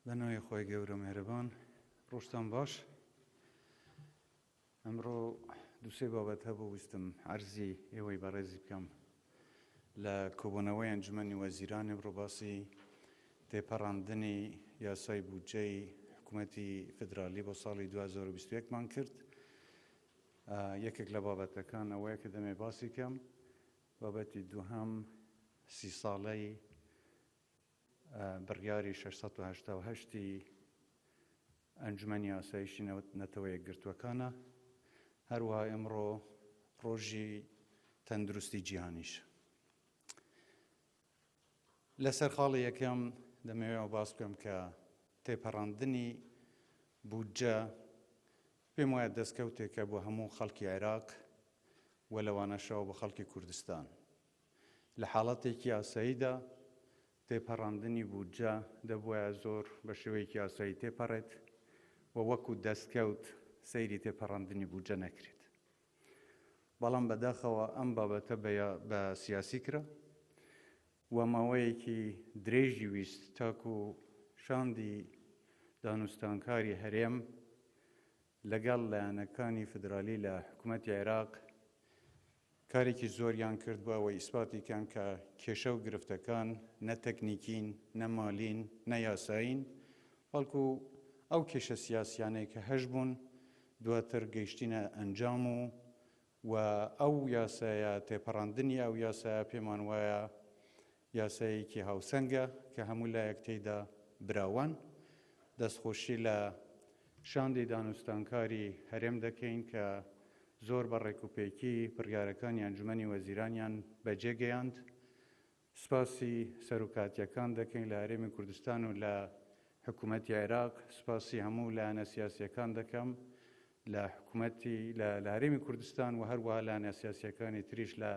بنای خواه گور و مهربان روشتان باش. امرو دوسه بابت هبو وستم عرضی ایوی برازی بکم لکوبونوی انجمنی وزیران امرو باسی تی پراندنی یاسای بودجه حکومتی فدرالی با سالی 2021 من کرد. یکیک لبابت کان اوه که دمی باسی کم بابتی دوهم 30 سالی بڕیاری 688 ئەنجومەنی ئاسایشی نەتەوە یەکگرتووەکانە هەروەها ئەمڕۆ ڕۆژی تەندروستی جیهانیش. لەسەر خاڵی یەکەم دەمەوێت باس بکەم کە تێپەڕاندنی بودجە پێم وایە دەستکەوتێکە بۆ هەموو خەڵکی عێراق وە لەوانەشەوە بۆ خەڵکی کوردستان. لە حاڵەتێکی ئاساییدا تێپەڕاندنی بودجە دەبوایە زۆر بە شێوەیەکی ئاسایی تێپەڕێت و وەکو دەستکەوت سەیری تێپەڕاندنی بودجە نەکرێت. بەڵام بەداخەوە ئەم بابەتە بە سیاسی کرا و ماوەیەکی درێژی ویست تاکو شاندی دانوستانکاری هەرێم لەگەڵ لایەنەکانی فدرالی لە حکوومەتی عێراق کارێکی زۆریان کرد بۆ ئەوەی ئیسپاتی کەن کە کێشە و گرفتەکان نە تەکنیکین، نە مالین، نە یاساین، بەڵکو ئەو کێشە سیاسیانەی کە هەش بوون دواتر گەیشتینە ئەنجام و ئەو یاسایە تێپەڕاندنی ئەو یاسایە پێمان وایە یاسایەکی هاوسەنگە کە هەموو لایەک تێیدا براوان. دەستخۆشی لە شاندی دانوستانکاری هەرێم دەکەین کە زۆر بە ڕێکوپێکی بڕیارەکانی ئەنجومەنی وەزیرانیان بەجێگەیاند. سپاسی سەرۆکاتیەکان دەکەین لە هەرێمی کوردستان و لە حکوومەتی عێراق. سپاسی هەموو لایەنە سیاسیەکان دەکەم لە حکوومەتی لە هەرێمی کوردستان و هەروەها لایەنە سیاسیەکانی تریش لە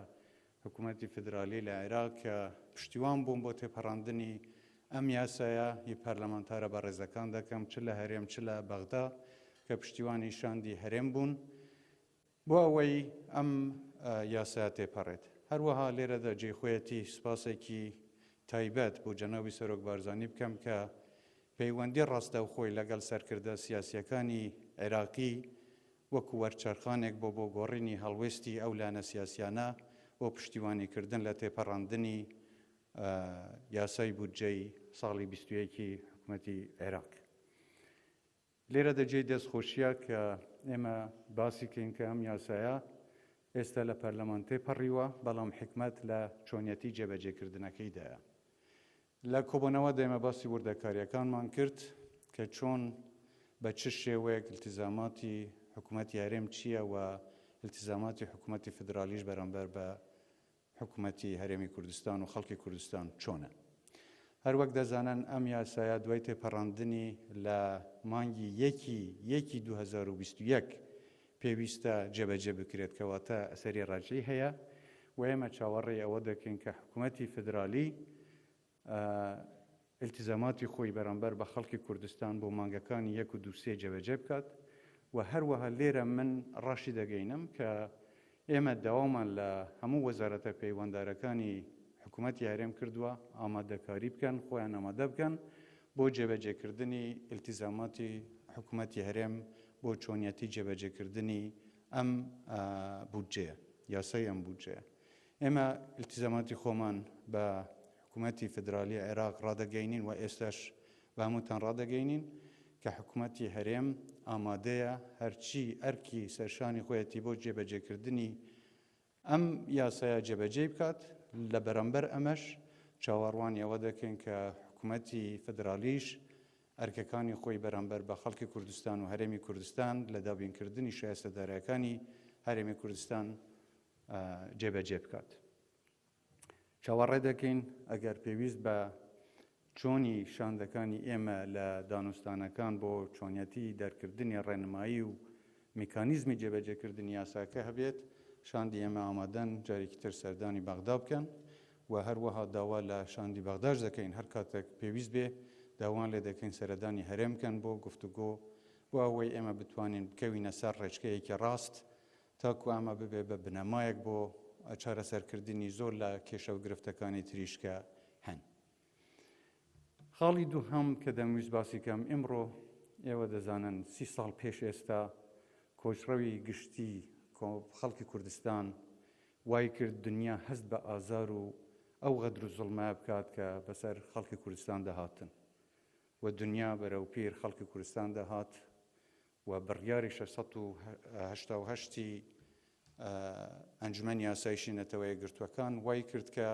حکوومەتی فدرالی لە عێراق کە پشتیوان بوون بۆ تێپەڕاندنی ئەم یاسایە. هی پەرلەمانتارە بە ڕێزەکان دەکەم چ لە هەرێم چ لە بەغدا کە پشتیوانی شاندی هەرێم بوون بۆ ئەوەی ئەم یاسایە تێپەڕێت. هەروەها لێرەدا جێخوێتی سپاسێکی تایبەت بۆ جەنابی سەرۆک بارزانی بکەم کە پەیوەندی ڕاستەوخۆی لەگەڵ سەرکردە سیاسیەکانی عێراقی وەکو وەرچەرخانێک بۆ گۆڕینی هەڵوێستی ئەو لایەنە سیاسیانە بۆ پشتیوانیکردن لە تێپەڕاندنی یاسای بودجەی ساڵی 21 حکوومەتی عێراق. لێرە دەجێی دەستخۆشیە کە ئێمە باسی کەین کە ئەم یاسایە ئێستا لە پەرلەمان تێپەڕیوە بەڵام حکمت لە چۆنیەتی جێبەجێکردنەکەیدایە. لە کۆبوونەوە دەمە باسی وردەکاریەکانمان کرد کە چۆن بە چ شێوەیەک التیزاماتی حکوومەتی هەرێم چییە و التیزاماتی حکوومەتی فدرالیش بەرامبەر بە حکوومەتی هەرێمی کوردستان و خەڵکی کوردستان چۆنە. هەروەک دەزانن ئەم یاسایە دوای تێپەڕاندنی لە مانگی یەکی 2021 پێویستە جێبەجێ بکرێت کەواتە ئەسەری ڕاجعی هەیە و ئێمە چاوەڕێی ئەوە دەکەین کە حکوومەتی فدرالی التیزاماتی خۆی بەرامبەر بە خەڵکی کوردستان بۆ مانگەکانی 1 و 2 جێبەجێ بکات و هەروەها لێرە من ڕاشی دەگەینم کە ئێمە داوامان لە هەموو وەزارەتە پەیوەنددارەکانی حکوومەتی هەرێم کردووە ئامادەکاری بکەن خۆیان ئامادە بکەن بۆ جێبەجێکردنی التیزاماتی حکوومەتی هەرێم بۆ چۆنیەتی جێبەجێکردنی ئەم بودجەیە یاسای ئەم بودجەیە. ئێمە التیزاماتی خۆمان بە حکوومەتی فدرالی عێراق ڕادەگەینین و ئێستاش بە هەمووتان ڕادەگەینین کە حکوومەتی هەرێم ئامادەیە هەرچی ئەرکی سەرشانی خۆیەتی بۆ جێبەجێکردنی ئەم یاسایە جێبەجێ بکات. لە بەرامبەر ئەمەش چاوەڕوانی ئەوە دەکەین کە حکوومەتی فدرالیش ئەرکەکانی خۆی بەرامبەر بە خەڵکی کوردستان و هەرێمی کوردستان لە دابینکردنی شایستەدارەکانی هەرێمی کوردستان جێبەجێ بکات. چاوەڕێ دەکەین ئەگەر پێویست بە چۆنی شاندەکانی ئێمە لە دانوستانەکان بۆ چۆنیەتی دەرکردنی ڕێنمایی و میکانیزمی جێبەجێکردنی یاساکە هەبێت شاندی ئێمە ئامادەن جارێکی تر سەردانی بەغدا بکەن و هەروەها داوا لە شاندی بەغداش دەکەین هەر کاتێک پێویست بێ داوان لێ دەکەین سەردانی هەرێم بکەن بۆ گفتوگۆ بۆ ئەوەی ئێمە بتوانین بکەوینە سەر ڕێچکەیەکی ڕاست تاکو ئەمە ببێ بە بنەمایەک بۆ چارەسەرکردنی زۆر لە کێشە و گرفتەکانی تریشکە هەن. خاڵی دووهەم کە دەمویست باسی کەم ئێمڕۆ ئێوە دەزانن 30 ساڵ پێش ئێستا کۆچڕەوی گشتی خەڵکی کوردستان وای کرد دنیا هەست بە ئازار و ئەو غەدر و زوڵمە بکات کە بەسەر خەڵکی کوردستان دەهاتن و دنیا بەرەو پیر خەڵکی کوردستان دەهات و بڕیاری 688 ئەنجومەنی یاسایشی نەتەوەیە گرتوەکان وای کرد کە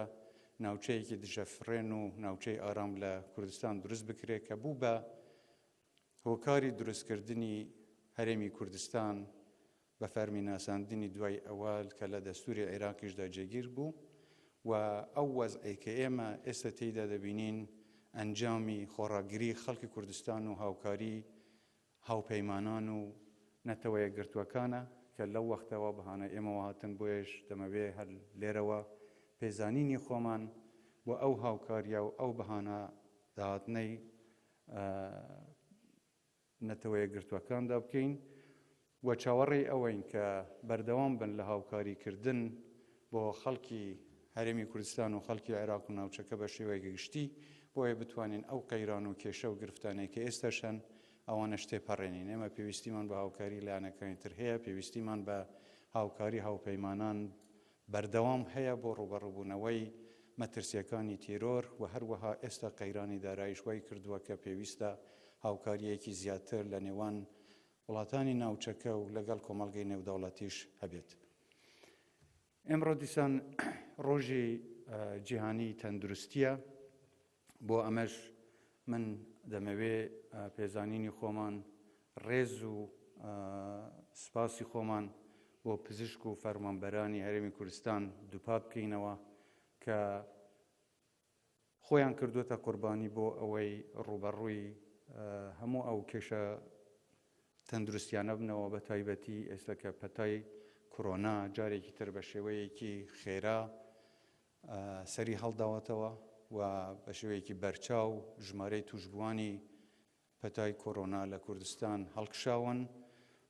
ناوچەیەکی دژەفرێن و ناوچەی ئارام لە کوردستان دروست بکرێت کە بوو بە هۆکاری دروستکردنی هەرێمی کوردستان بە فەرمی ناساندنی دوای ئەوال کە لە دەستوری عێراقیشدا جێگیر بوو و ئەو وەزعی کە ئێمە ئێستا تێیدا دەبینین ئەنجامی خۆڕاگری خەڵکی کوردستان و هاوکاری هاوپەیمانان و نەتەوەیە گرتوەکانە کە لەو وەختەوە بەهانە ئێمەوە هاتن بۆیش دەمەوێ هەر لێرەوە پێزانینی خۆمان بۆ ئەو هاوکاریە و ئەو بەهانە داهاتنەی نەتەوەیە گرتوەکاندا بکەین و چاوەڕێی ئەوەین کە بەردەوام بن لە هاوکاریکردن بۆ خەڵکی هەرێمی کوردستان و خەڵکی عێراق و ناوچەکە بە شێوەیەکی گشتی بۆیە بتوانین ئەو قەیران و کێشە و گرفتانەی کە ئێستاشەن ئەوانە تێپەڕێنین. ئێمە پێویستیمان بە هاوکاری لایەنەکانی تر هەیە، پێویستیمان بە هاوکاری هاوپەیمانان بەردەوام هەیە بۆ ڕوبەڕووبوونەوەی مەترسیەکانی تیرۆر و هەروەها ئێستا قەیرانی دارایش وای کردووە کە پێویستە هاوکاریەکی زیاتر لە نێوان وڵاتانی ناوچەکە و لەگەڵ کۆمەڵگەی نێودەوڵەتیش هەبێت. ئێمڕۆ دیسان ڕۆژی جیهانی تەندروستیە، بۆ ئەمەش من دەمەوێ پێزانینی خۆمان ڕێز و سپاسی خۆمان بۆ پزیشک و فەرمانبەرانی هەرێمی کوردستان دووپا بکەینەوە کە خۆیان کردوتە قوربانی بۆ ئەوەی ڕوبەڕووی هەموو ئەو کێشە تەندروستیانە بنەوە، بە تایبەتی ئێستا کە پەتای کۆرۆنا جارێکی تر بە شێوەیەکی خێرا سەری هەڵداوەتەوە و بە شێوەیەکی بەرچاو ژمارەی توشبوانی پەتای کۆرۆنا لە کوردستان هەڵکشاون.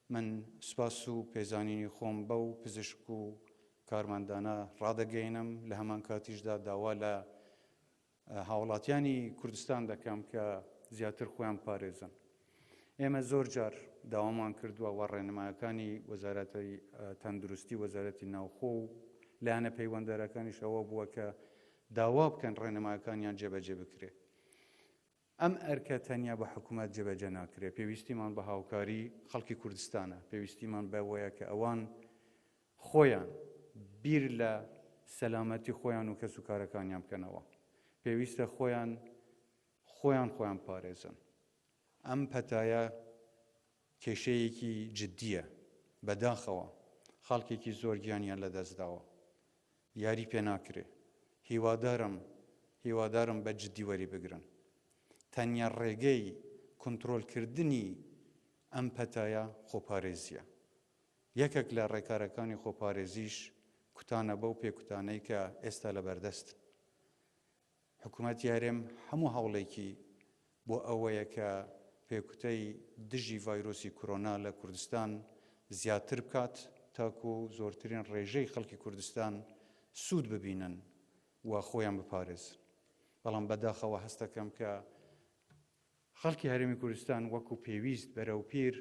من سپاس و پێزانینی خۆم بەو پزیشک و کارمەندانە ڕادەگەینم، لە هەمان کاتیشدا داوا لە هاوڵاتیانی کوردستان دەکەم کە زیاتر خۆیان پارێزن. ئێمە زۆر جار داوامان کردووە و ڕێنمایەکانی وەزارەتی تەندروستی، وەزارەتی ناوخۆ و لایەنە پەیوەنددارەکانیش ئەوە بووە کە داوا بکەن ڕێنمایەکانیان جێبەجێ بکرێت. ئەم ئەرکە تەنیا بە حکوومەت جێبەجێ ناکرێت، پێویستیمان بە هاوکاری خەڵکی کوردستانە، پێویستیمان بەوەیە کە ئەوان خۆیان بیر لە سەلامەتی خۆیان و کەس و کارەکانیان بکەنەوە، پێویستە خۆیان پارێزن. ئەم پەتایە کێشەیەکی جددیە، بەداخەوە خەڵکێکی زۆر گیانیان لەدەستداوە، یاری پێ ناکرێ. هیوادارم بە جددی وەری بگرن. تەنیا ڕێگەی کۆنتڕۆلکردنی ئەم پەتایە خۆپارێزیە. یەکێک لە ڕێکارەکانی خۆپارێزیش کوتانە بەو پێکوتانەی کە ئێستا لە بەردەست. حکوومەتی هەرێم هەموو هەوڵێکی بۆ ئەوەیە کە پێکوتەی دژی ڤایرۆسی کۆرۆنا لە کوردستان زیاتر بکات تاکو زۆرترین ڕێژەی خەڵکی کوردستان سوود ببینن و خۆیان بپارێزن. بەڵام بەداخەوە هەست دەکەم کە خەڵکی هەرێمی کوردستان وەکو پێویست بەرەو پیر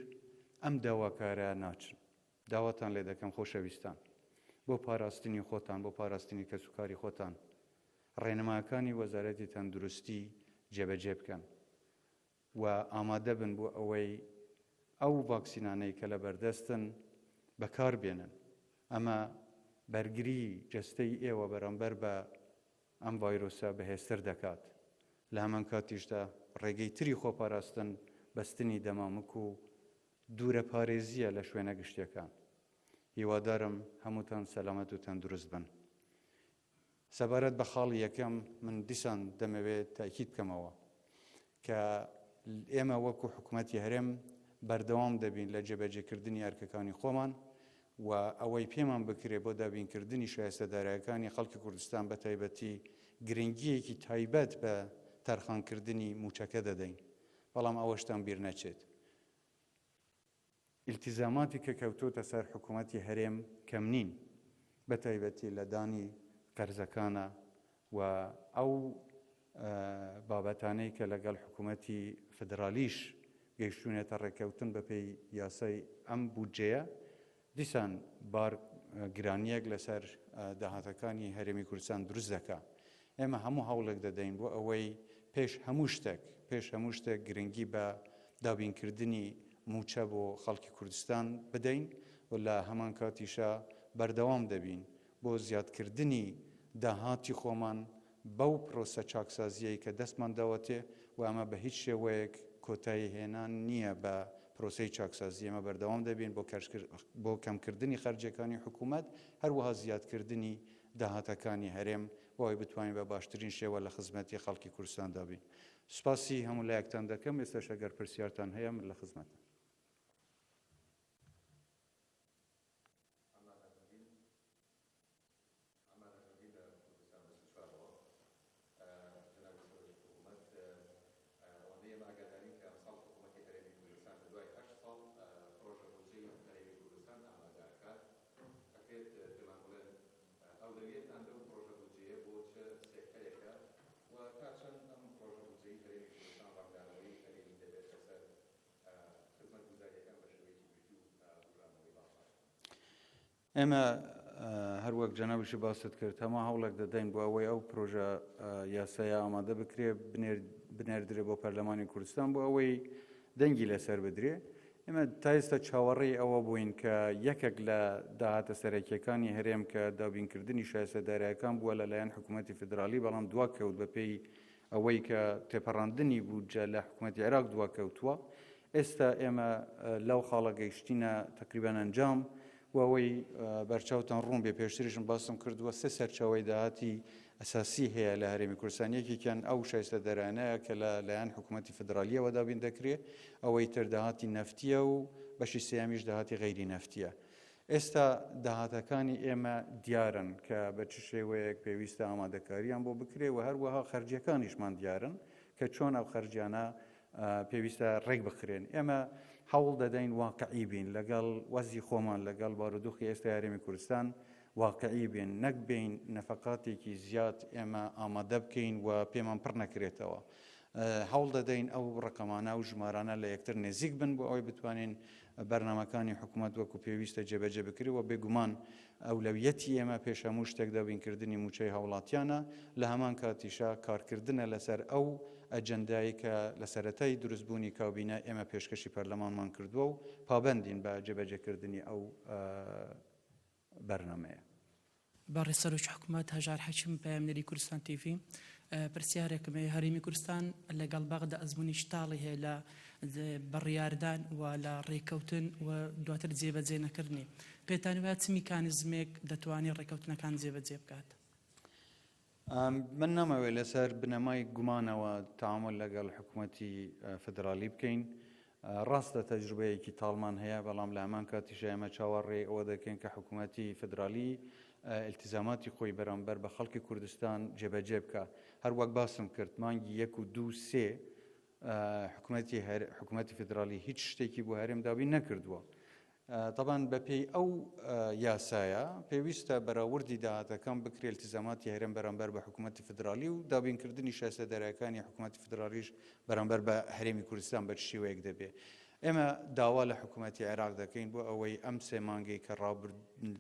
ئەم داواکارە ناچن. داواتان لێ دەکەم خۆشەویستان، بۆ پاراستنی خۆتان، بۆ پاراستنی کەسوکاری خۆتان ڕێنمایەکانی وەزارەتی تەندروستی جێبەجێ بکەن و ئامادە بن بۆ ئەوەی ئەو ڤاکسینانەی کە لە بەردەستن بەکاربێنن. ئەمە بەرگری جەستەی ئێوە بەرامبەر بە ئەم ڤایرۆسە بەهێزتر دەکات. لە هەمان کاتیشدا ڕێگەی تری خۆپاراستن بەستنی دەمامک و دوورە پارێزیە لە شوێنە گشتیەکان. هیوادارم هەمووتان سەلامەت و تەندروست بن. سەبارەت بە خاڵی یەکەم من دیسان دەمەوێت تاکید بکەمەوە کە ئێمە وەکو حکوومەتی هەرێم بەردەوام دەبین لە جێبەجێکردنی ئەرکەکانی خۆمان و ئەوەی پێمان بکرێت بۆ دابینکردنی شایستەدارایەکانی خەڵکی کوردستان بە تایبەتی گرنگیەکی تایبەت بە تەرخانکردنی موچەکە دەدەین، بەڵام ئەوەشتان بیر نەچێت. ئیلتیزاماتی کە کەوتۆتە سەر حکوومەتی هەرێم کەم نین، بە تایبەتی لە دانی قەرزەکانە و ئەو بابەتانەی کە لەگەڵ حکوومەتی فدرالیش گەیشتونێتە ڕێکەوتن بەپێی یاسای ئەم بودجەیە دیسان بار گرانیەک لەسەر داهاتەکانی هەرێمی کوردستان دروست دەکات. ئێمە هەموو هەوڵێک دەدەین بۆ ئەوەی پێش هەموو شتێک گرنگی بە دابینکردنی موچە بۆ خەڵکی کوردستان بدەین و لە هەمان کاتیشە بەردەوام دەبین بۆ زیادکردنی داهاتی خۆمان بەو پرۆسە چاکسازیەی کە دەستمان داوەتێ و ئەمە بە هیچ شێوەیەک کۆتایی هێنان نییە بە پرۆسەی چاکسازی. ئەمە بەردەوام دەبین بۆ کەمکردنی خەرجەکانی حکوومەت هەروەها زیادکردنی داهاتەکانی هەرێم بۆی بتوانین بە باشترین شێوە لە خزمەتی خەڵکی کوردستان دابین. سوپاسی هەموو لایەکتان دەکەم. ئێستاش ئەگەر پرسیارتان هەیە من لە خزمەتم. ئێمە هەروەک جەنابیشی باست کرد هەموو هەوڵێک دەدەین بۆ ئەوەی ئەو پرۆژە یاسایە ئامادە بکرێ بنێردرێ بۆ پەرلەمانی کوردستان بۆ ئەوەی دەنگی لەسەر بدرێ. ئێمە تا ئێستا چاوەڕێی ئەوە بووین کە یەکێک لە داهاتە سەرەکیەکانی هەرێم کە دابینکردنی شایستەدارایەکان بووە لەلایەن حکوومەتی فدرالی بەڵام دواکەوت بەپێی ئەوەی کە تێپەڕاندنی بودجە لە حکوومەتی عێراق دواکەوتووە. ئێستا ئێمە لەو خاڵە گەیشتینە تقریبان ئەنجام و ئەوەی بەرچاوتان ڕوون بێ پێشتریشم باسم کردووە سێ سەرچاوەی داهاتی ئەساسی هەیە لە هەرێمی کوردستان. یەکێکیان ئەو شایستەدارانەیە کە لەلایەن حکوومەتی فدرالیەوە دابین دەکرێت، ئەوەی تر داهاتی نەفتیە و بەشی سێیامیش داهاتی غەیری نەفتیە. ئێستا داهاتەکانی ئێمە دیارن کە بە چ شێوەیەک پێویستە ئامادەکاریان بۆ بکرێ و هەروەها خەرجیەکانیشمان دیارن کە چۆن ئەو خەرجیانە پێویستە ڕێک بخرێن. ئێمە هەوڵ دەدەین واقعی بین لەگەڵ وەزی خۆمان لەگەڵ بارودۆخی ئێستا هەرێمی کوردستان واقعی بین، نەک بین نەفەقاتێکی زیاد ئێمە ئامادە بکەین و پێمان پڕ نەکرێتەوە. هەوڵ دەدەین ئەو ڕقەمانە و ژمارانە لە یەکتر نێزیک بن بۆ ئەوەی بتوانین بەرنامەکانی حکوومەت وەکو پێویستە جێبەجێ بکرێەوە. بێگومان ئەولەویەتی ئێمە پێش هەموو شتێک دابینکردنی موچەی هاوڵاتیانە، لە هەمان کاتیشا کارکردنە لەسەر ئەو ئەجەندایی کە لە سەرەتای دروستبوونی کابینە ئێمە پێشکەشی پەرلەمانمان کردووە و پابەندین بە جێبەجێکردنی ئەو بەرنامەیە. باڕێ سەرۆکی حکوومەت هەژار حەکیم پەیامنەری کوردستان تیڤ پرسیارێکم هەرێمی کوردستان لەگەڵ بەغدا ئەزمموی شتاڵی هەیە لە بڕیاردان و لە ڕێکەوتن و دواتر جێبەجێ نەکردنی. پێتان وایە چ میکانیزمێک دەتوانێت ڕێکەوتنەکان جێبەجێ بکات؟ من نامەوێت لەسەر بنەمای گومانەوە تەعامل لەگەڵ حکوومەتی فدرالی بکەین. ڕاستە تەجروبەیەکی تاڵمان هەیە، بەڵام لە هەمان کاتیشە ئێمە چاوەڕێ ئەوە دەکەین کە حکوومەتی فدرالی التزاماتی خۆی بەرامبەر بە خەڵکی کوردستان جێبەجێ بکە. هەروەک باسم کرد مانگی 1 و 2 3 حکوومەتی فدرالی هیچ شتێکی بۆ هەرێم دابین نەکردووە. طبعاً بەپێی ئەو یاسایە پێویستە بەراوردی داهاتەکان بکرێت التزاماتی هەرێم بەرامبەر بە حکوومەتی فدرالی و دابینکردنی شایستەدارایەکانی حکوومەتی فدرالیش بەرامبەر بە هەرێمی کوردستان بە چ شێوەیەک دەبێت. ئێمە داوا لە حکوومەتی عێراق دەکەین بۆ ئەوەی ئەم سێ مانگەی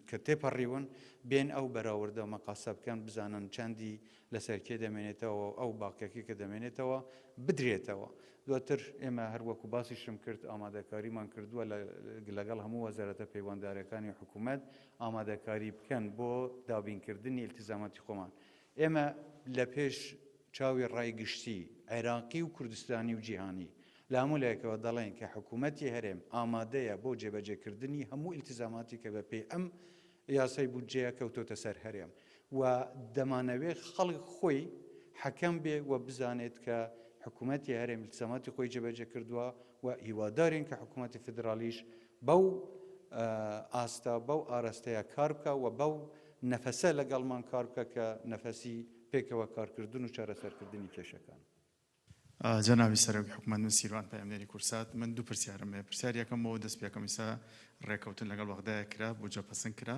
کە تێپەڕیون بێن ئەو بەراوردە مەقاسە بکەن بزانن چەندی لەسەر کێ دەمێنێتەوە ئەو باقیەکە کە دەمێنێتەوە بدرێتەوە. دواتر ئێمە هەروەکو باسیشم کرد ئامادەکاریمان کردووە لەگەڵ هەموو وەزارەتە پەیوەنددارەکانی حکوومەت ئامادەکاری بکەن بۆ دابینکردنی التزاماتی خۆمان. ئێمە لە پێش چاوی ڕایگشتی عێراقی و کوردستانی و جیهانی لە هەموو لایەکەوە دەڵێن کە حکوومەتی هەرێم ئامادەیە بۆ جێبەجێکردنی هەموو التزاماتی کە بەپێی ئەم یاسای بودجەیە کەوتۆتە سەر هەرێم و دەمانەوێت خەڵک خۆی حەکەم بێ و بزانێت کە حکوومەتی هەرێم التزاماتی خۆی جێبەجێ کردووە و هیوادارین کە حکوومەتی فدرالیش بەو ئاستا بەو ئاراستەیە کار بکە و بەو نەفەسە لەگەڵمان کار بکە کە نەفەسی پێکەوە کارکردن و چارەسەرکردنی کێشەکان. جەنابی سەرۆکی حکوومەت من سیروان پەیامنەری کورسات من دوو پرسیارم هەیە. پرسیار یەکەم بۆ دەست پێکەم ئێستا ڕێکەوتن لەگەڵ بەغدایە کرا بودجە پەسەند کرا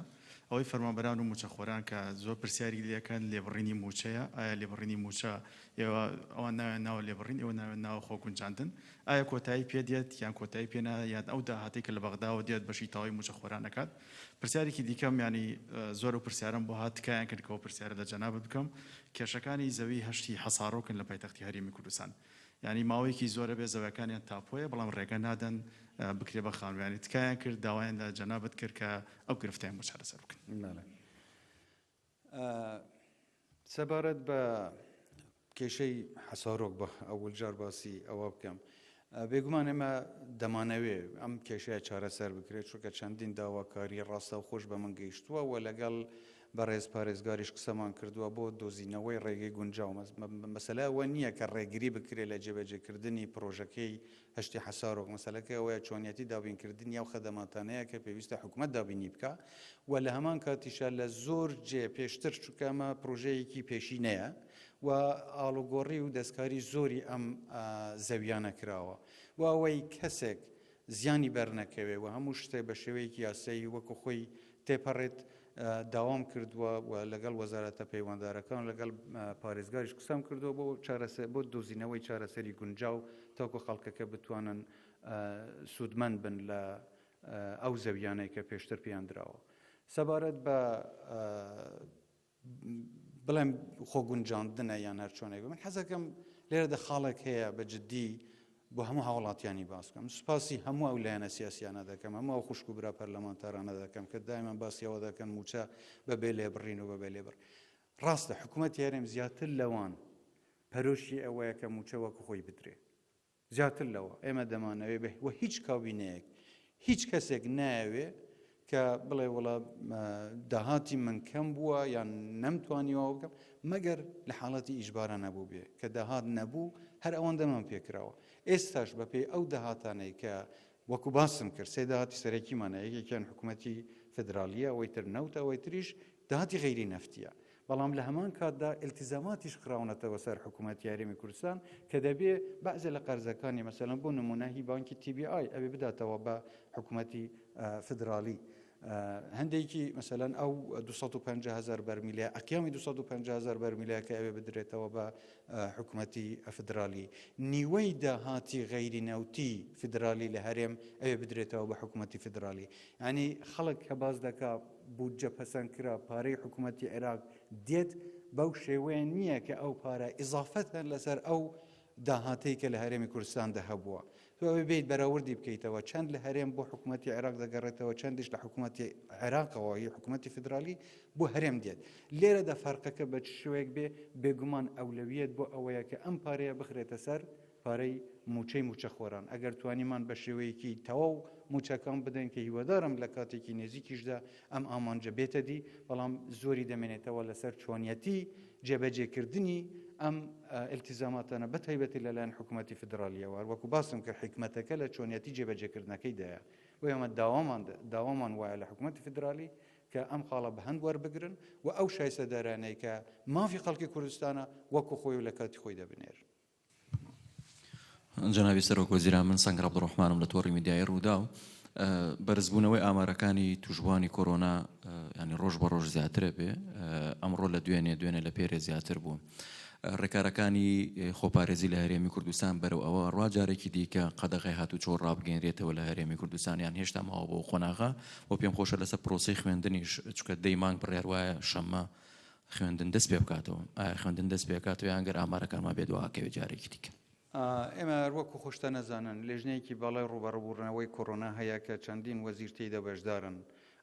ئەوەی فەرمانبەران و موچەخۆران کە زۆر پرسیاری لەکەن لێبڕینی موچەیە ئایا لێبڕینی موچە ئێوە ئەوان ناوێن ناوە لێبڕین ئێوە ناوێن ناوە خۆگونجاندن ئایا کۆتایی پێ دێت یان کۆتایی پێنا یان ئەو داهاتی کە لە بەغداوە دێت بەشی تەواوی موچەخۆران نەکات پرسیارێکی دیکەم ینی زۆر و پرسیارم بۆ هات تکایان کرد کەەوە پرسیارە لە جەنابەت بکەم کێشەکانی زەوی هەشتی حەسارۆکن لە پایتەختی هەرێمی کوردستان ینی ماوەیەکی زۆرە بێ زەوەکانیان تاپۆیە بەڵام ڕێگە نادەن بکرێ بە خانوانی تکایان کرد داوایان لە جەنابەت کرد کە ئەو گرفتیان بۆ چارەسەر بکەن. سەبارەت بە کێشەی حەسارۆک بە ئەوەل جار باسی ئەوە بکەم بێگومان ئێمە دەمانەوێ ئەم کێشەیە چارەسەر بکرێت چونکە چەندین داواکاری ڕاستە و خۆش بە من گەیشتووە و لەگەڵ بەڕێز پارێزگاریش قسەمان کردووە بۆ دۆزینەوەی ڕێگەی گونجاو مەسەلە ئەوە نییە کە ڕێگری بکرێت لە جێبەجێکردنی پرۆژەکەی هەشتی حەسارۆک مەسەلەکە ئەوەیە چۆنیەتی دابینکردنی ئەو خەدەماتانەیە کە پێویستە حکوومەت دابینی بکە و لە هەمان کاتیشە لە زۆر جێ پێشتر چکەمە پرۆژەیەکی پێشینەیە و ئاڵوگۆڕی و دەستکاری زۆری ئەم زەویانە کراوە و ئەوەی کەسێک زیانی بەرنەکەوێ و هەموو شتێ بە شێوەیەکی یاسایی وەکو خۆی تێپەڕێت داوام کردووە و لەگەڵ وەزارەتە پەیوەنددارەکان لەگەڵ پارێزگاریش قسەم کردووە بۆ دۆزینەوەی چارەسەری گونجاو تاکو خەڵکەکە بتوانن سوودمەند بن لە ئەو زەویانەی کە پێشتر پێیان درراوە. سەبارەت بە بڵێم خۆگونجاندنە یان هەر چۆنێک من حەزەکەم لێرەدا خاڵێک هەیە بە جددی بۆ هەموو هاوڵاتیانی باس بکەم سوپاسی هەموو ئەو لایەنە سیاسیانە دەکەم هەموو ئەو خوشک و برا پەرلەمانتارانە دەکەم کە دایمان باسیەوە دەکەن موچە بەبێ لێبڕین و بەبێ لێبڕ ڕاستە حکوومەتی هەرێم زیاتر لەوان پەرۆشی ئەوەیە کە موچە وەکو خۆی بدرێ زیاتر لەوە ئێمە دەمانەوێ بێ و هیچ کابینەیەک هیچ کەسێک نایەوێ کە بڵێ وڵا داهاتی من کەم بووە یان نەمتوانیەوە بکەم مەگەر لە حاڵەتی ئیژبارە نەبوو بێ کە داهات نەبوو هەر ئەوەندەمان پێکراوە ئێستاش بەپێی ئەو داهاتانەی کە وەکو باسم کرد سێ داهاتی سەرەکیمانە یەکێکیان حکوومەتی فدرالیە ئەوەی تر نەوتە ئەوەی تریش داهاتی غەیری نەفتیە بەڵام لە هەمان کاتدا ئیلتیزاماتیش خراونەتەوە سەر حکوومەتی هەرێمی کوردستان کە دەبێ بەعزێ لە قەرزەکانی مەسەلەن بۆ نمونە هی بانکی TBI ئەوێ بداتەوە بە حکوومەتی فدرالی هەندێکی مەسەلەن ئەو 250,000 بەرمیلە ئەقیامی 250,000 بەرمیلە کە ئەوێ بدرێتەوە بە حکوومەتی فدرالی نیوەی داهاتی غەیری نەوتی فدرالی لە هەرێم ئەوێ بدرێتەوە بە حکوومەتی فدرالی ینی خەڵک کە باز دەکا بودجە پەسەند کرا پارەی حکوومەتی عێراق دێت بەو شێوەیە نییە کە ئەو پارە ئیزافەتەن لەسەر ئەو داهاتەی کە لە هەرێمی کوردستاندا هەبووە تۆ بێت بەراوردی بکەیتەوە چەند لە هەرێم بۆ حکوومەتی عێراق دەگەڕێتەوە چەندیش لە حکوومەتی عێراقەوە هی حکوومەتی فدرالی بۆ هەرێم دێت لێرەدا فەرقەکە بە شوێک بێ بێگومان ئەولەویەت بۆ ئەوەیە کە ئەم پارەیە بخرێتە سەر پارەی موچەی موچەخۆران ئەگەر توانیمان بە شێوەیەکی تەواو موچەکان بدەن کە هیوادارم لە کاتێکی نێزیکیشدا ئەم ئامانجە بێتە دی بەڵام زۆری دەمێنێتەوە لەسەر چۆنیەتی جێبەجێکردنی ئەم ئیلتیزاماتانە بەتایبەتی لەلایەن حکوومەتی فدرالیەوە وەکو باسم کرد حکمەتەکە لە چۆنیەتی جێبەجێکردنەکەیدایە و ئێمە داوامان وایە لە حکوومەتی فدرالی کە ئەم خاڵە بە هەند وەربگرن و ئەو شایستەدارانەی کە مافی خەڵکی کوردستانە وەکو خۆی و لە کاتی خۆی دەبنێر. جەنابی سەرۆک وەزیران من سەنگ عەبدوڕەحمانم لە تۆڕی میدیای ڕوودا و بەرزبوونەوەی ئامارەکانی توشبوانی کۆرۆنا ینی ڕۆژ بە ڕۆژ زیاترە بێ ئەمڕۆ لە دوێنێ لە پێرێ زیاتر بوو ڕێکارەکانی خۆپارێزی لە هەرێمی کوردستان بەرەو ئەوە ڕواجارێکی دیکە قەدەغی هاتوچۆ ڕابگەێنرێتەوە لە هەرێمی کوردستانیان هێشتا ماوە بۆ خۆناغا بۆ پێم خۆشە لەسەر پرۆسی خوێندنیش چکە دەی مانگ بڕێر وایە شەممە خوێندن دەست پێ بکاتەوە ئایا خوێندن دەست پێکاتەوە یانگەر ئامارەکانمان بێدواکەوێ جارێکی دیکە ئێمە وەکو خۆشتە نەزانن لێژنەیەکی باڵای ڕوبەڕبوورنەوەی کۆرۆنا هەیە کە چەندین وەزیر تێیدا بەشدارن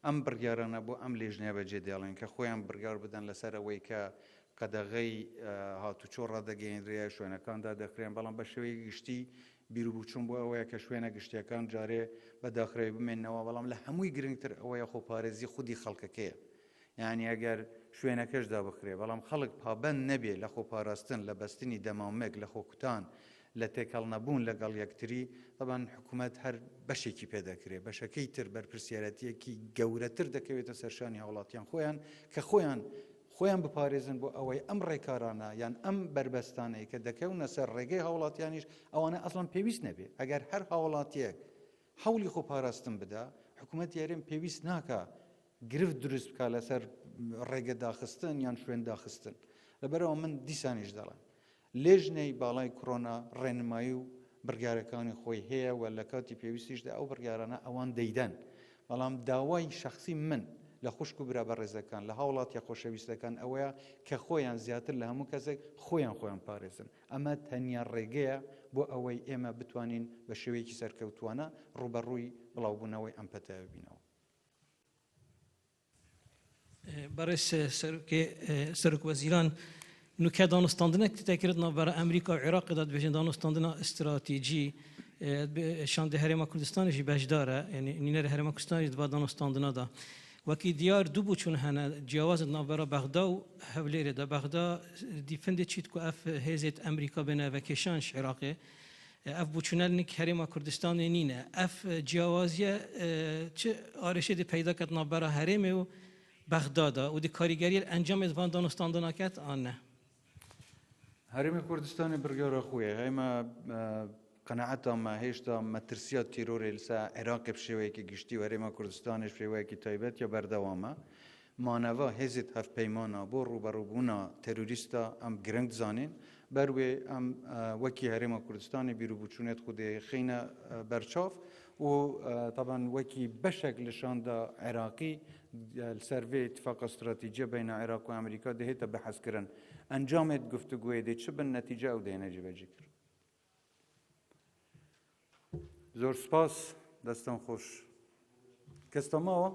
ئەم بڕیارانە بۆ ئەم لێژنەیە بەجێ دێڵێن کە خۆیان بڕیار بدەن لەسەر ئەوەی کە قەدەغەی هاتوچۆ ڕادەگەیەنرێ شوێنەکاندا دەخرێن بەڵام بە شێوەیە گشتی بیرروبووچوون بۆ ئەوەیە کە شوێنە گشتیەکان جارێ بەداخرەوەی بمێنەوە بەڵام لە هەمووی گرنگتر ئەوەیە خۆپارێزی خودی خەڵکەکەیە یعنی ئەگەر شوێنەکەشدا بخرێ بەڵام خەڵک پابەند نەبێ لە خۆپاراستن لە بەستنی دەمامێک لە خۆکوتان لە تێکەڵ نەبوون لەگەڵ یەکتری طبعاً حکوومەت هەر بەشێکی پێدەکرێ بەشەکەی تر بەرپرسیارەتیەکی گەورەتر دەکەوێتە سەرشانی هاوڵاتیان خۆیان کە خۆیان بپارێزن بۆ ئەوەی ئەم ڕێکارانە یان ئەم بربەستانەی کە دەکەونە سەر ڕێگەی هاوڵاتیانیش ئەوانە ئەسڵان پێویست نەبێ ئەگەر هەر هاوڵاتیەک هەوڵی خۆپاراستن بدا حکوومەت یارێم پێویست ناکە گرفت دروست بکە لەسەر ڕێگە داخستن یان شوێن داخستن لەبەرەوە من دیسانیش دەڵێم لێژنەی باڵای کۆڕۆنا ڕێنمایی و بڕیارەکانی خۆی هەیە و لە کاتی پێویستیشدا ئەو بڕیارانە ئەوان دەیدەن بەڵام داوای شخصی من لە خوشک و برا بەڕێزەکان لە هاوڵاتیە خۆشەویستەکان ئەوەیە کە خۆیان زیاتر لە هەموو کەسێک خۆیان پارێزن ئەمە تەنیا ڕێگەیە بۆ ئەوەی ئێمە بتوانین بە شێوەیەکی سەرکەوتوانە ڕوبەڕووی بڵاوبوونەوەی ئەم پەتایە ببینەوە. برای سرک وزیران نکته دانستاندنه که تکرد نبرای امریکا و عراق داد بچین دانستاندن استراتژی شان ده هرم کردستانش بهداره یعنی نینر هرم کردستانش دو دانستاندنه دا وکی دیار دو بچون هنه جواز نبرای بغداد و حوله ده بغداد دیفند چیت کو اف هزت امریکا بنا وکشانش عراقه اف بچونل نک هرم کردستان نینه اف جوازیه چه آرشه دی پیدا کرد نبرای هرم و بغداد و دی کاریگری انجام ادوان دانستاندن کرد آن هەرێمی کوردستانی بڕیارە خۆیە هەیمە قەنەعەتەمە هێشتا مەترسیات تیرۆرێ لەسەر عێراق بشێوەیەکی گشتی و هەرێما کوردستانیش شێوەیەکی تایبەت یا بەردەوامە مانەوە هێزت هەفپەیمانە بۆ ڕوبەڕووبوونا تەروریستە ئەم گرنگ زانین بەروێ ئەم وەکی هەرێما کوردستانی بیرروبووچوونێت خودێ خینە بەرچاو و طبعا وەکی بەشێک لەشاندا عێراقی سەرڤێ اتفاقە استراتیجیە بین عێراق و ئەمریکا دەهێتە بەحەزکردن ئەنجامێت گفتوگوێ دێ چ بن نەتیجە ئەو دێنە جێبەجێ کرد. زۆر سپاس دەستان خۆش کەستە ماوە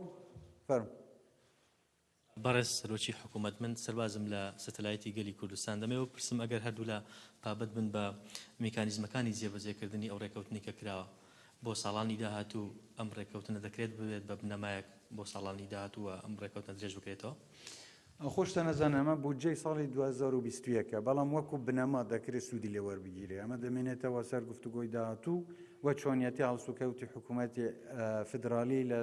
فەرم. بەڕێز سەرۆکی حکوومەت من سەربازم لە سەتەلایەتی گەلی کوردستان دەمەوە پرسم ئەگەر هەردوو لە بابەت بن بە میکانیزمەکانی جێبەجێکردنی ئەو ڕێکەوتنی کە کراوە بۆ ساڵانی داهاتوو ئەم ڕێکەوتنە دەکرێت ببێت بە بنەمایەک بۆ ساڵانی داهاتووە ئەم ڕێکەوتنە درێژ بکرێتەوە. خۆشتە نەزانە ئەمە بودجەی ساڵی 2021 بەڵام وەکو بنەما دەکرێت سوودی لێ وەربگیرێ ئەمە دەمێنێتەوە سەر گفتوگۆی داهاتوو وە چۆنیەتی هەڵسوکەوتی حکوومەتی فدرالی لە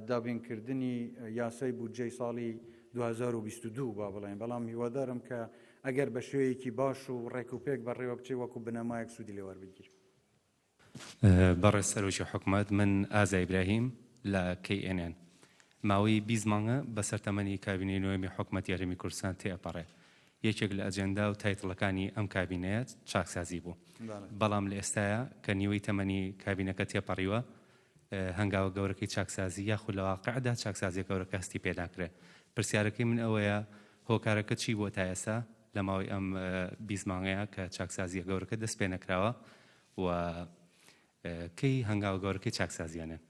دابینکردنی یاسای بودجەی ساڵی 2022 با بڵێن بەڵام هیوادارم کە ئەگەر بە شێوەیەکی باش و ڕێکوپێک بەڕێوە بچێ وەکو بنەمایەک سوودی لێ وەربگیر. بەڕێز سەرۆکی حکوومەت من ئازا ئیبراهیم لە KNN ماوەی 20 مانگە بەسەر تەمەنی کابینەی نوێمی حکوومەتی هەرێمی کوردستان تێپەڕێ یەکێک لە ئەجەندا و تایتڵەکانی ئەم کابینەیە چاکسازی بوو بەڵام لە ئێستاە کە نیوەی تەمەنی کابینەکە تێپەڕیوە هەنگاوە گەورەکەی چاکسازی یاخود لە واقعدا چاکسازی گەورەکە هەستی پێداکرێ پرسیارەکەی من ئەوەیە هۆکارەکە چی بۆ تا ئێستا لە ماوەی ئەم 20 مانگەیە کە چاکسازیە گەورەکە دەست پێ نەکراوە و کەی هەنگاوە گەورەکەی چاکسازیانێن.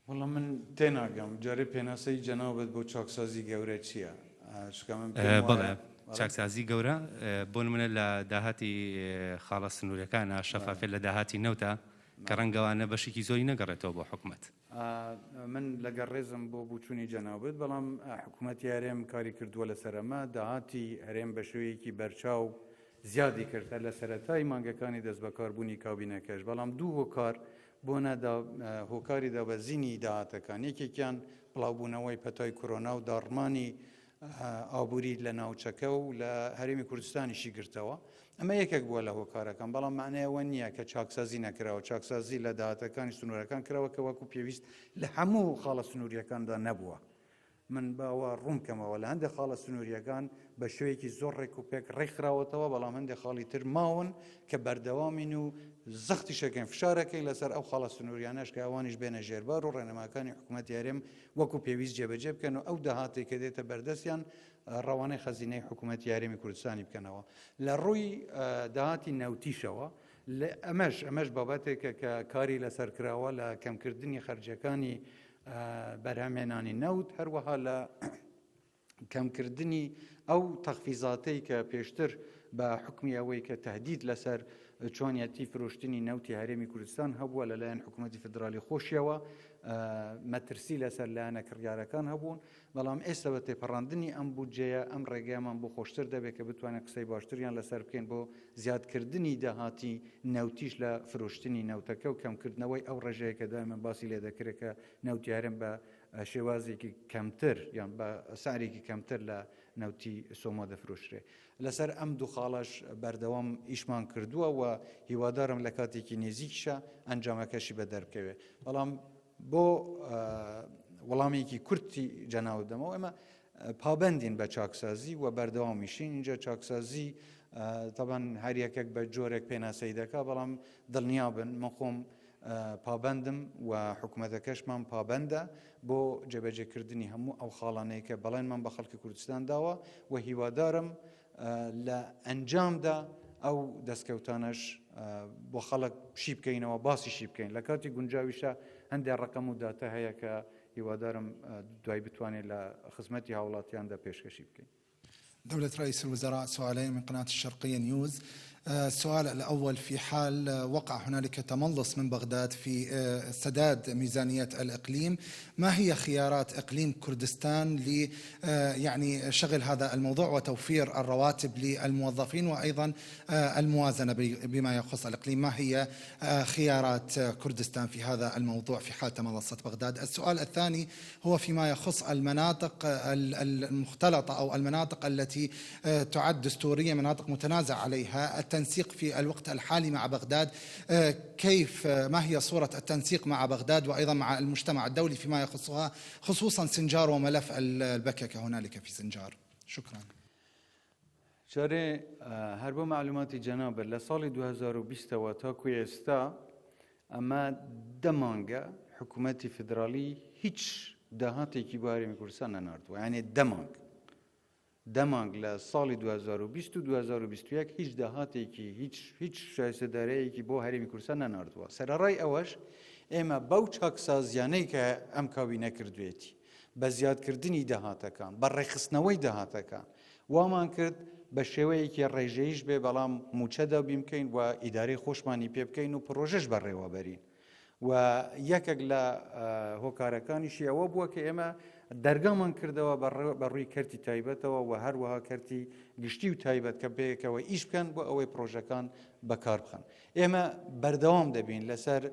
وەڵام من تێناگەم جارێ پێناسەی جەنابەت بۆ چاکسازی گەورە چییە؟ بەڵێ چاکسازی گەورە بۆ نمونە لە داهاتی خاڵە سنوورەکانە شەفافێت لە داهاتی نەوتە کە ڕەنگەوانە بەشێکی زۆری نەگەڕێتەوە بۆ حکوومەت. من لەگەڕ ڕێزم بۆ بوچوونی جەنابەت بەڵام حکوومەتی هەرێم کاری کردووە لەسەرەمە داهاتی هەرێم بە شێوەیەکی بەرچاو زیادی کردە لە سەرەتای مانگەکانی دەست بەکاربوونی کابینەکەش بەڵام دوو هۆکار بۆ هۆکاری دابەزینی داهاتەکان یەکێکیان بڵاوبوونەوەی پەتای کۆرۆنا و داڕمانی ئابووری لە ناوچەکە و لە هەرێمی کوردستانیشی گرتەوە ئەمە یەکێک بووە لە هۆکارەکان بەڵام معنەیەوە نییە کە چاکسازی نەکراوە چاکسازی لە داهاتەکانی سنوورەکان کراوە کە وەکو پێویست لە هەموو خاڵە سنووریەکاندا نەبووە. من باوە ڕوونکەمەوە لە هەندێک خاڵە سنووریەکان بە شوەیەکی زۆر ڕێکوپێک ڕێکخراوەتەوە بەڵام هەندێک خاڵی تر ماون کە بەردەوامین و زەختی شەکەین فشارەکەی لەسەر ئەو خاڵە سنووریانەش کە ئەوانیش بێنە ژێربار و ڕێنەماکانی حکوومەتی هەرێم وەکو پێویست جێبەجێ بکەن و ئەو داهاتێک کە دێتە بەردەستیان ڕەوانەی خەزینەی حکوومەتی هەرێمی کوردستانی بکەنەوە. لە ڕووی داهاتی نەوتیشەوە ئەمەش بابەتێکە کە کاری لەسەر کراوە لە کەمکردنی خەرجەکانی بەرهەمێنانی نەوت هەروەها لە کەمکردنی ئەو تەخفیزاتەی کە پێشتر بە حکمی ئەوەی کە تهدید لەسەر چۆنیەتی فرۆشتنی نەوتی هەرێمی کوردستان هەبووە لەلایەن حکوومەتی فدرالی خۆشیەوە مەترسی لەسەر لایەنە کڕیارەکان هەبوون بەڵام ئێستا بە تێپەڕاندنی ئەم بودجەیە ئەم ڕێگەیەمان بۆ خۆشتر دەبێت کە بتوانێت قسەی باشتریان لەسەر بکەین بۆ زیادکردنی داهاتی نەوتیش لە فرۆشتنی نەوتەکە و کەمکردنەوەی ئەو ڕێژەیە کە دائما باسی لێ دەکرێت کە نەوتی هەرێم بە شێوازێکی کەمتر یان بە سعرێکی کەمتر لە نەوتی سۆما دەفرۆشرێ. لەسەر ئەم دوو خاڵەش بەردەوام ئیشمان کردووە و هیوادارم لە کاتێکی نێزیکیشە ئەنجامەکەشی بە دەربکەوێ. بەڵام بۆ وەڵامێکی کورتی جەناودەمەوە ئێمە پابندین بە چاکسازی و بەردەوامیشین اینجا چاکسازی طبعا هەر یەکێک بە جۆرێک پێناسەی دەکا بەڵام دڵنیابن من خۆم پابندم و حکوومەتەکەشمان پابندە بۆ جێبەجێکردنی هەموو ئەو خاڵانەیە کە بەڵێنمان بە خەڵکی کوردستان داوە و هیوادارم لە ئەنجامدا ئەو دەستکەوتانش بۆ خەڵک شی بکەینەوە باسی شی بکەین لە کاتی گونجاویشە هەندێک ڕقم و داتە هەیە کە هیوادارم دوای بتوانێت لە خزمەتی هاوڵاتیاندا پێشکەشی بکەین. دولة رئيس الوزراء سؤالين من قناة الشرقية نيوز. السؤال الأول في حال وقع هنالك تملص من بغداد في سداد ميزانية الإقليم، ما هي خيارات إقليم كردستان ل يعني شغل هذا الموضوع وتوفير الرواتب للموظفين وأيضا الموازنة بما يخص الإقليم؟ ما هي خيارات كردستان في هذا الموضوع في حال تملصت بغداد؟ السؤال الثاني هو فيما يخص المناطق المختلطة أو المناطق التي تعد دستوريا مناطق متنازع عليها، التنسيق في الوقت الحالي مع بغداد كيف، ما هي صورة التنسيق مع بغداد وأيضا مع المجتمع الدولي فيما يخصها خصوصا سنجار وملف البككة هنالك في سنجار؟ شكرا. شارێ هەر بۆ معلوماتی جەنابەت لە ساڵی 2020ەوە تاکو ئێستا ئەمە دەمانگە حکوومەتی فدرالی هیچ داهاتێکی بۆ هەرێمی کوردستان نەناردووە، یعنی دەمانگ لە ساڵی 2020 و 2021 هیچ داهاتێکی هیچ شایستەدارەیەکی بۆ هەرێمی کوردستان نەناردووە. سەرەڕای ئەوەش ئێمە بەو چاکسازیانەی کە ئەم کاوی نەکردوێتی بە زیادکردنی داهاتەکان بە ڕێخستنەوەی داهاتەکان وامان کرد بە شێوەیەکی ڕێژەیش بێ بەڵام موچەدا بیمکەین و ئیدارەی خۆشمانی پێ بکەین و پرۆژەش بەڕێوەبەرین و یەکێک لە هۆکارەکانیشی ئەوە بووە کە ئێمە دەرگامان کردەوە بەڕووی کەرتی تایبەتەوە و هەروەها کەرتی گشتی و تایبەت کە بەیەکەوە ئیش بکەن بۆ ئەوەی پرۆژەکان بەکار بخەن. ئێمە بەردەوام دەبین لەسەر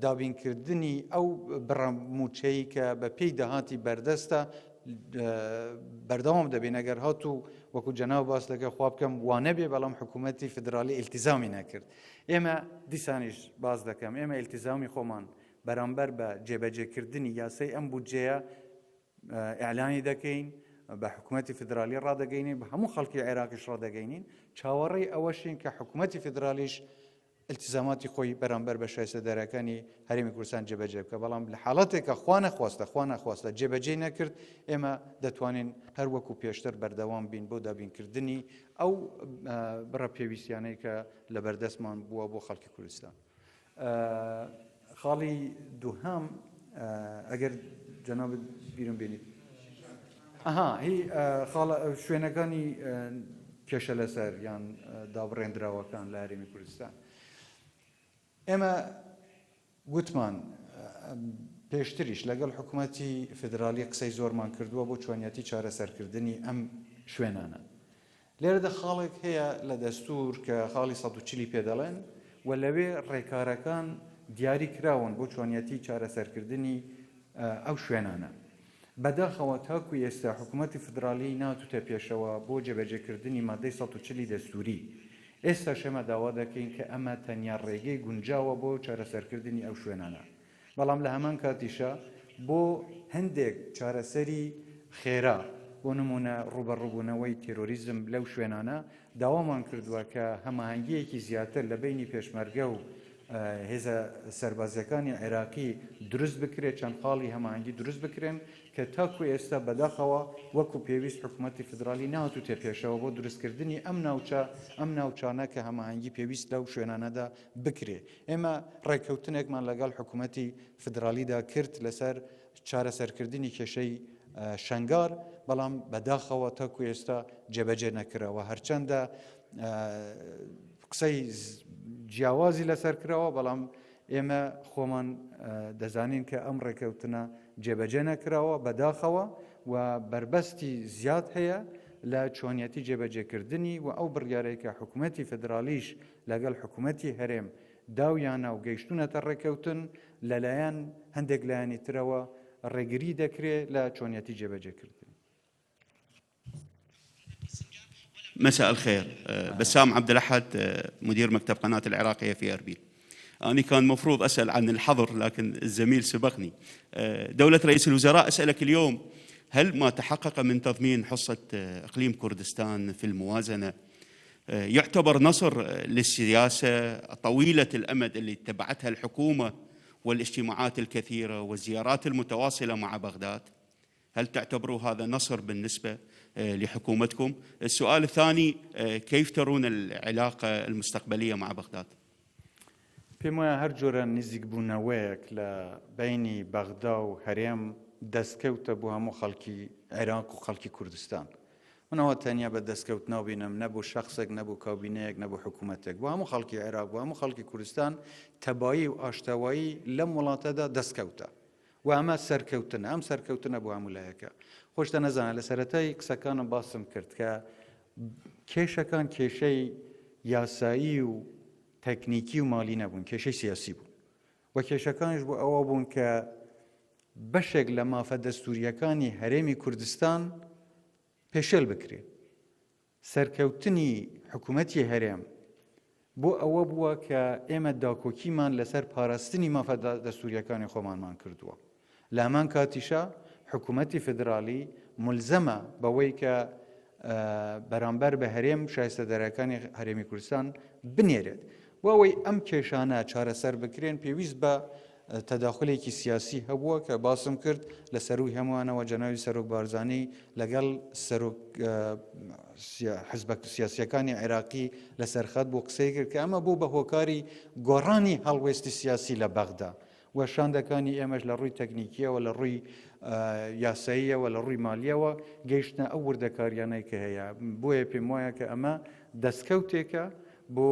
دابینکردنی ئەو بڕەموچەی کە بە پێی داهاتی بەردەستە بەردەوام دەبین ئەگەر هاتوو وەکو جەناب باس دەکە خوا بکەم وانە بێ بەڵام حکوومەتی فدرالی ئیلتیزامی نەکرد. ئێمە دیسانیش باز دەکەم ئێمە ئیلتیزامی خۆمان بەرامبەر بە جێبەجێکردنی یاسای ئەم بودجەیە ئیعلانی دەکەین بە حکوومەتی فدرالی ڕادەگەینین بە هەموو خەڵکی عێراقیش ڕادەگەینین چاوەڕێی ئەوەشین کە حکوومەتی فدرالیش التزاماتی خۆی بەرامبەر بە شایستەدارەکانی هەرێمی کوردستان جێبەجێ بکە بەڵام لە حاڵەتێکە خوا نەخواستە جێبەجێ نەکرد ئێمە دەتوانین هەر وەکو پێشتر بەردەوام بین بۆ دابینکردنی ئەو بڕە پێویستیانەی کە لە بەردەستمان بووە بۆ خەڵکی کوردستان. خاڵی دووهەم ئەگەر جەناب بیرم بینیت هی خاڵە شوێنەکانی کێشە لەسەر یان دابڕێنراوەکان لە هەرێمی کوردستان ئێمە گوتمان پێشتریش لەگەڵ حکوومەتی فدرالی قسەی زۆرمان کردووە بۆ چۆنیەتی چارەسەرکردنی ئەم شوێنانە. لێرەدا خاڵێک هەیە لە دەستور کە خاڵی 140 پێ دەڵێن و لەوێ ڕێکارەکان دیاری کراون بۆ چۆنیەتی چارەسەرکردنی ئەو شوێنانە. بەداخەوە تاکو ئێستا حکوومەتی فدرالی ناتوتە پێشەوە بۆ جێبەجێکردنی مادەی 140 دەستوری. ئێستا شەمە داوا دەکەین کە ئەمە تەنیا ڕێگەی گونجاوە بۆ چارەسەرکردنی ئەو شوێنانە. بەڵام لە هەمان کاتیشە بۆ هەندێک چارەسەری خێرا بۆ نمونە ڕوبەڕووبوونەوەی تێرۆریزم لەو شوێنانە داوامان کردووە کە هەماهەنگیەکی زیاتر لە بینی پێشمەرگە و هێزە سەربازیەکانی عێراقی دروست بکرێت چەند خاڵی هەماهەنگی دروست بکرێن کە تاکو ئێستا بەداخەوە وەکو پێویست حکوومەتی فدرالی ناتوتێ پێشەوە بۆ دروستکردنی ئەم ناوچانە کە هەماهەنگی پێویست لەو شوێنانەدا بکرێ. ئێمە ڕێککەوتنێکمان لەگەڵ حکوومەتی فدرالیدا کرد لەسەر چارەسەرکردنی کێشەی شەنگار بەڵام بەداخەوە تاکو ئێستا جێبەجێ نەکراوە هەرچەندە قسەی جیاوازی لەسەر کراوە بەڵام ئێمە خۆمان دەزانین کە ئەم ڕێکەوتنە جێبەجێ نەکراوە بەداخەوە و بربەستی زیاد هەیە لە چۆنیەتی جێبەجێکردنی و ئەو بڕیارەی کە حکوومەتی فدرالیش لەگەڵ حکوومەتی هەرێم داویانە و گەیشتونەتە ڕێکەوتن لەلایەن هەندێک لایەنی ترەوە ڕێگری دەکرێت لە چۆنیەتی جێبەجێکردن. مساء الخير. بسام عبد الأحد مدير مكتب قناة العراقية في أربيل. أنا كان مفروض أسأل عن الحظر لكن الزميل سبقني. دولة رئيس الوزراء أسألك اليوم، هل ما تحقق من تضمين حصة إقليم كردستان في الموازنة يعتبر نصر للسياسة طويلة الأمد اللي اتبعتها الحكومة والاجتماعات الكثيرة والزيارات المتواصلة مع بغداد؟ هل تعتبروا هذا نصر بالنسبة لحكومتكم؟ السؤال الثاني، كيف ترون العلاقة المستقبلية مع بغداد؟ پێم وایە هەر جۆرە نزیکبوونەوەیەک لە بینی بەغدا و هەرێم دەستکەوتە بۆ هەموو خەڵکی عێراق و خەڵکی کوردستان. منەوە تەنیا بە دەستکەوتنەوە بینم، نەبوو شەخصێک، نەبوو کابینەیەک، نەبوو حکوومەتێک، بۆ هەموو خەڵکی عێراق، بۆ هەموو خەڵکی کوردستان تەبایی و ئاشتەوایی لەم وڵاتەدا دەستکەوتە و ئەمە سەرکەوتنە، ئەم سەرکەوتنە بۆ هەموو لایەکە. خۆشتە نەزانە لە سەرەتای قسەکانم باسم کرد کە کێشەکان کێشەی یاسایی و تەکنیکی و مالی نەبوون، کێشەی سیاسی بوون و کێشەکانش بۆ ئەوە بوون کە بەشێک لە مافە دەستوریەکانی هەرێمی کوردستان پێشێل بکرێت. سەرکەوتنی حکوومەتی هەرێم بۆ ئەوە بووە کە ئێمە داکۆکیمان لەسەر پاراستنی مافە دەستوریەکانی خۆمانمان کردووە. لە هەمان کاتیشە حکوومەتی فدرالی ملزەمە بەوەی کە بەرامبەر بە هەرێم شایستەدارەکانی هەرێمی کوردستان بنێرێت. وەوەی ئەم کێشانە چارەسەر بکرێن پێویست بە تەداخلێکی سیاسی هەبووە کە باسم کرد لە سەروی هەمووانەوە جەناوی سەرۆک بارزانی لەگەڵ حزبە سیاسیەکانی عێراقی لەسەرخەت بۆ قسەی کرد کە ئەمە بوو بە هۆکاری گۆڕانی هەڵوێستی سیاسی لە بەغدا و شاندەکانی ئێمەش لە ڕووی تەکنیکیەوە، لە ڕووی یاساییەوە، لە ڕووی مالیەوە گەیشتنە ئەو وردەکاریانەی کە هەیە. بۆیە پێم وایە کە ئەمە دەستکەوتێکە بۆ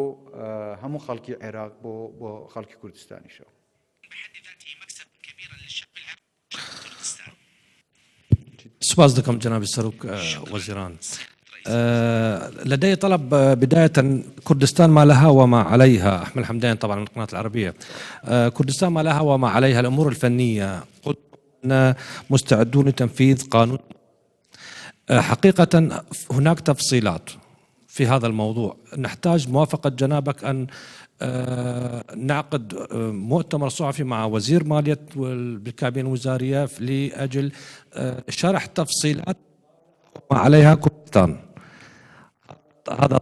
هەموو خەڵکی عێراق، بۆ خەڵکی کوردستانیشەوە. سپاس دكم جناب السروك وزيران. لدي طلب بداية. كردستان ما لها وما عليها. أحمد الحمدان طبعا من القناة العربية. كردستان ما لها وما عليها. الأمور الفنية قلنا مستعدون لتنفيذ قانون. حقيقة هناك تفصيلات في هذا الموضوع، نحتاج موافقة جنابك أن نعقد مؤتمر صحفي مع وزير مالية بالكابينة الوزارية لأجل شرح تفصيلات ما عليها كردستان. هذا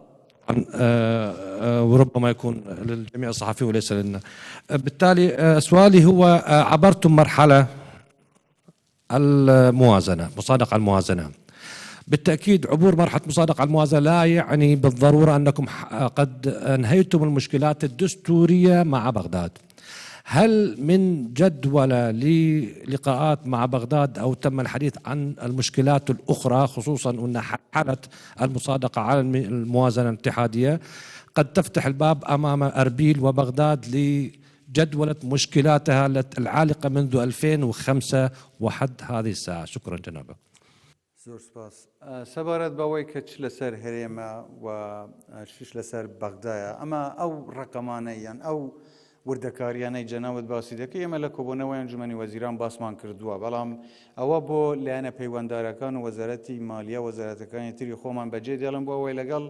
وربما يكون للجميع الصحفي وليس لنا. بالتالي سؤالي هو، عبرتم مرحلة الموازنة، مصادقة الموازنة. بالتأكيد عبور مرحلة مصادقة الموازنة لا يعني بالضرورة أنكم قد أنهيتم المشكلات الدستورية مع بغداد. هل من جدولة للقاءات مع بغداد أو تم الحديث عن المشكلات الأخرى، خصوصا أن حالة المصادقة على الموازنة الاتحادية قد تفتح الباب أمام أربيل وبغداد لجدولة مشكلاتها العالقة منذ 2005 وحد هذه الساعة؟ شكرا جنابك. زۆر سپاس. سەبارەت بەوەی کە چ لەسەر هەرێمە و چش لەسەر بەغدایە، ئەمە ئەو ڕقەمانە یان ئەو وردەکاریانەی جەناوت باسی دەکەی ئێمە لە کۆبوونەوەی ئەنجومەنی وەزیران باسمان کردووە، بەڵام ئەوە بۆ لایەنە پەیوەنددارەکان و وەزارەتی مالیە وەزارەتەکانی تری خۆمان بەجێ دێڵم بۆ ئەوەی لەگەڵ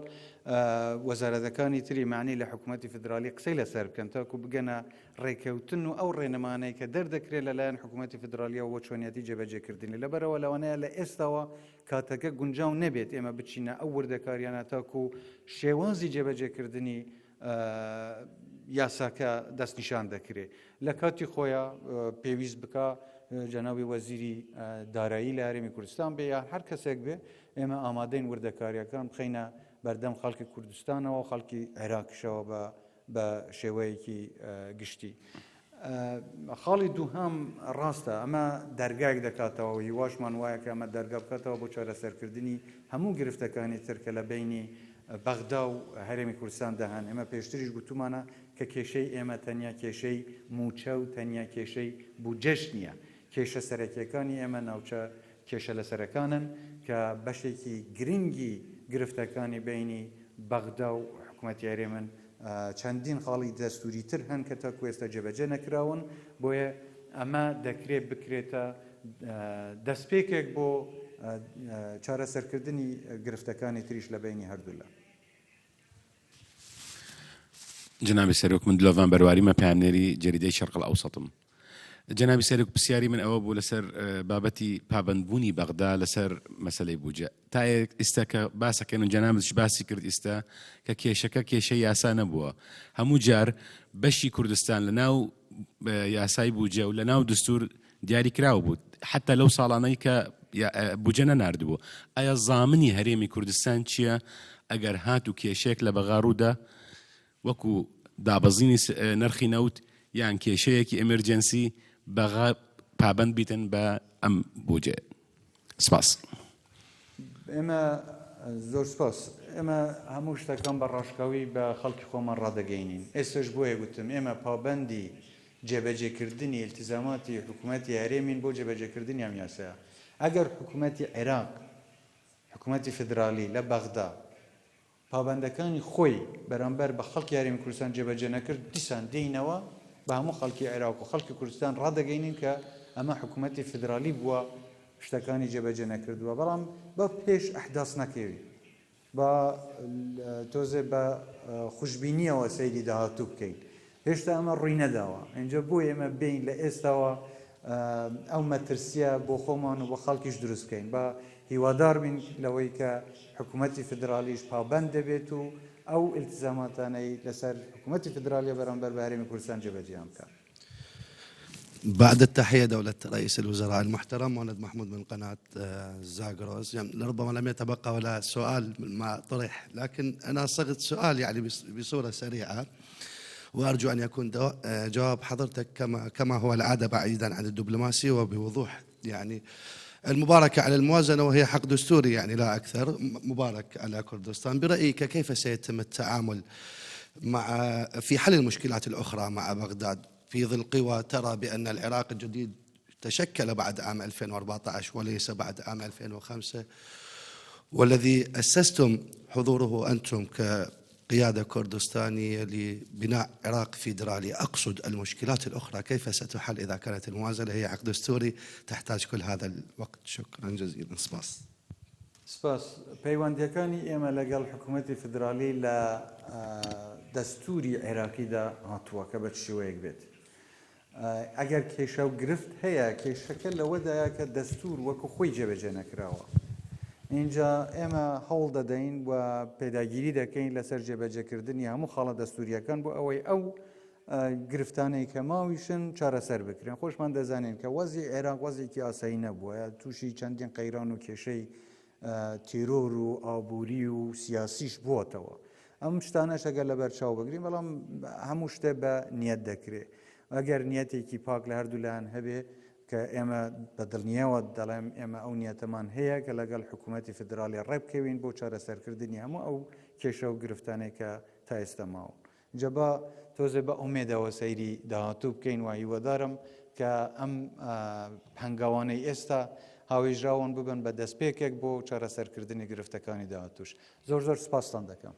وەزارەتەکانی تری معنی لە حکوومەتی فدرالی قسەی لەسەر بکەن تاکو بگەنە ڕێکەوتن و ئەو ڕێنەمانەی کە دەردەکرێت لەلایەن حکوومەتی فدرالیەوە بۆ چۆنیەتی جێبەجێکردنی. لەبەرەوە لەوانەیە لە ئێستاوە کاتەکە گونجاو نەبێت ئێمە بچینە ئەو وردەکاریانە تاکو شێوازی جێبەجێکردنی یاساکە دەستنیشان دەکرێت. لە کاتی خۆیان پێویست بکە جەنابی وەزیری دارایی لە هەرێمی کوردستان بێ یا هەر کەسێک بێ، ئێمە ئامادەین وردەکاریەکان بخەینە بەردەم خەڵکی کوردستانەوە و خەڵکی عێراقیشەوە بە شێوەیەکی گشتی. خاڵی دووهەم ڕاستە، ئەمە دەرگایك دەکاتەوە و هیواشمان وایە کە ئەمە دەرگا بکاتەوە بۆ چارەسەرکردنی هەموو گرفتەکانی ترکە لە بینی بەغدا و هەرێمی کوردستان دەهان. ئێمە پێشتریش گوتومانە کە کێشەی ئێمە تەنیا کێشەی موچە و تەنیا کێشەی بودجەش نییە. کێشە سەرەکیەکانی ئێمە ناوچە کێشە لەسەرەکانن کە بەشێکی گرنگی گرفتەکانی بینی بەغدا و حکوومەتی هەرێمن چەندین خاڵی دەستوری تر هەن کە تاکو ئێستا جێبەجێ نەکراون، بۆیە ئەمە دەکرێت بکرێتە دەستپێکێک بۆ چارەسەرکردنی گرفتەکانی تریش لە بینی هەردوولا. جنابی سەرۆک من دلۆڤان بەرواری مەپیامنێری جەریدەی شەرق الأوسەتم. جنابی سەرۆک پرسیاری من ئەوە بوو لەسەر بابەتی پابەندبوونی بەغدا لەسەر مەسەلەی بوجە. تا ئێستا کە باسەکەن و جەنابش باسی کرد ئێستا کە کێشەکە کێشەی یاسا نەبووە. هەموو جار بەشی کوردستان لە ناو یاسای بوجە و لە ناو دستور دیاری کراوە بوو. حتا لەو ساڵانەی کە بوجە نەناردبوو. ئایا زامنی هەرێمی کوردستان چییە ئەگەر هات و کێشێک لە بەغاڕوودا وەکو دابەزینی نرخی نەوت یان کێشەیەکی ئەمەرجەنسی بەغا پابند بیتن بە ئەم بوجێ. سپاس. ئێمە زۆر سپاس. ئێمە هەموو شتەکان بە ڕاشکاوی بە خەڵکی خۆمان ڕادەگەینین. ئێستش بۆیە گوتم ئێمە پابەندی جێبەجێکردنی التزاماتی حکوومەتی هەرێمین بۆ جێبەجێکردنی ئەم یاسایە. ئەگەر حکوومەتی عێراق حکوومەتی فدرالی لە بەغدا پابەندەکانی خۆی بەرامبەر بە خەڵکی هەرێمی کوردستان جێبەجێ نەکرد دیسان دێینەوە بە هەموو خەڵکی عێراق و خەڵکی کوردستان ڕادەگەینین کە ئەمە حکوومەتی فدرالی بووە شتەکانی جێبەجێ نەکردووە بەڵام بە پێش ئەحداس نەکەوی بە تۆزێ بە خوشببینیەوە سەیری داهاتوو بکەین. هێشتا ئەمە ڕووی نەداوە. اینجا بۆ ئێمە بین لە ئێستاوە ئەو مەترسیە بۆ خۆمان و بۆ خەڵکیش دروست بکەین بە هیوادار بین لەوەی کە حکوومەتی فدرالیش پابەند دەبێت و ئەو التزاماتانەی لەسەر حکوومەتی فدرالیە بەرامبەر بە هەرێمی کوردستان جێبەجێیان بکات. بعد التحية دولة رئيس الوزراء المحترم مهند محمود من قناة زاغروس، يعني ربما لم يتبقى ولا سؤال ما طرح، لكن أنا صغت سؤال يعني بصورة سريعة وأرجو أن يكون جواب حضرتك كما هو العادة بعيدا عن الدبلوماسية وبوضوح. يعني المباركة على الموازنة وهي حق دستوري يعني لا أكثر، مبارك على كردستان. برأيك كيف سيتم التعامل في حل المشكلات الأخرى مع بغداد في ظل قوى ترى بأن العراق الجديد تشكل بعد عام 2014 وليس بعد عام 2005 والذي أسستم حضوره أنتم كقيادة كردستانية لبناء عراق فيدرالي؟ أقصد المشكلات الأخرى كيف ستحل إذا كانت الموازنة هي عقد دستوري تحتاج كل هذا الوقت؟ شكرا جزيلا. سباس. سپاس. پەیوەندیەکانی ئێمە لەگەڵ حکوومەتی فدرالی لە دەستوری عێراقیدا هاتووە کە بە شێوەیەک بێت. ئەگەر کێشە و گرفت هەیە کێشەکە لەوەدایە کە دەستور وەکو خۆی جێبەجێ نەکراوە. اینجا ئێمە هەوڵ دەدەین و پێداگیری دەکەین لەسەر جێبەجێکردنی هەموو خاڵە دەستوریەکان بۆ ئەوەی ئەو گرفتانەی کە ماویشن چارەسەر بکرێن. خۆشمان دەزانین کە وەزی عێراق وەزێکی ئاسایی نەبووە، تووشی چەندین قەیران و کێشەی تیرۆر و ئابووری و سیاسیش بووەتەوە. ئەم شتانەش ئەگەر لە بەرچاو بگرین بەڵام هەموو شتێ بە نیەت دەکرێت. ئەگەر نیەتێکی پاک لە هەردوولایان هەبێ کە ئێمە بە دڵنیەوە دەڵێم ئێمە ئەو نیەتەمان هەیە کە لەگەڵ حکوومەتی فدرالی ڕێبکەوین بۆ چارەسەرکردنی هەموو ئەو کێشە و گرفتانەی کە تا ئێستا ماوە. جەبا تۆزێ بە ئومێدەوە سەیری داهاتوو بکەین و هیوادارم کە ئەم هەنگاوانەی ئێستا هاوێژراون ببن بە دەستپێکێک بۆ چارەسەرکردنی گرفتەکانی داهاتووش. زۆر سپاستان دەکەم.